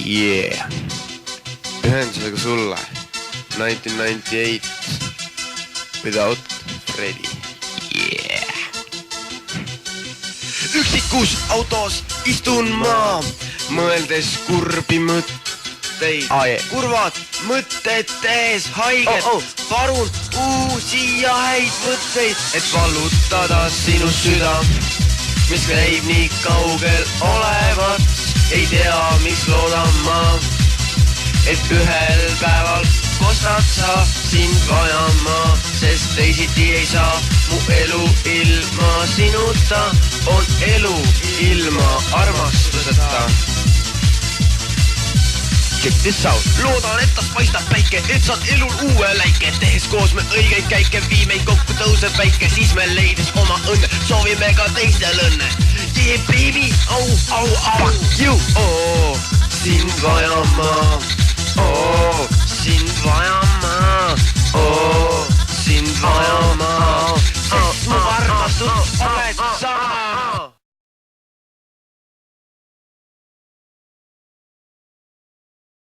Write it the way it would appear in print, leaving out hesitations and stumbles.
Yeah. Ühendusega sulle 1998 Without Freddy. Yeah. Üksikus autos istun ma, mõeldes kurbi mõtteid. Kurvad mõtted tees haiget, varun uusi ja häid mõtteid, et vallutada sinu süda, mis käib nii kaugel olevat. Ei tea, miks loodan ma, et ühel päeval kostad sa sind vajama, sest teisiti ei saa mu elu ilma sinuta, on elu ilma armastuseta. Check this out. Loodan, et tas paistab päike, et saad elul uue läike, tehes koos me õigeid käike, viimeid kokku tõuseb väike, siis me leidis oma õnne, soovime ka teistel õnne. Yeah baby, au, au, au. Fuck you, sind vajama,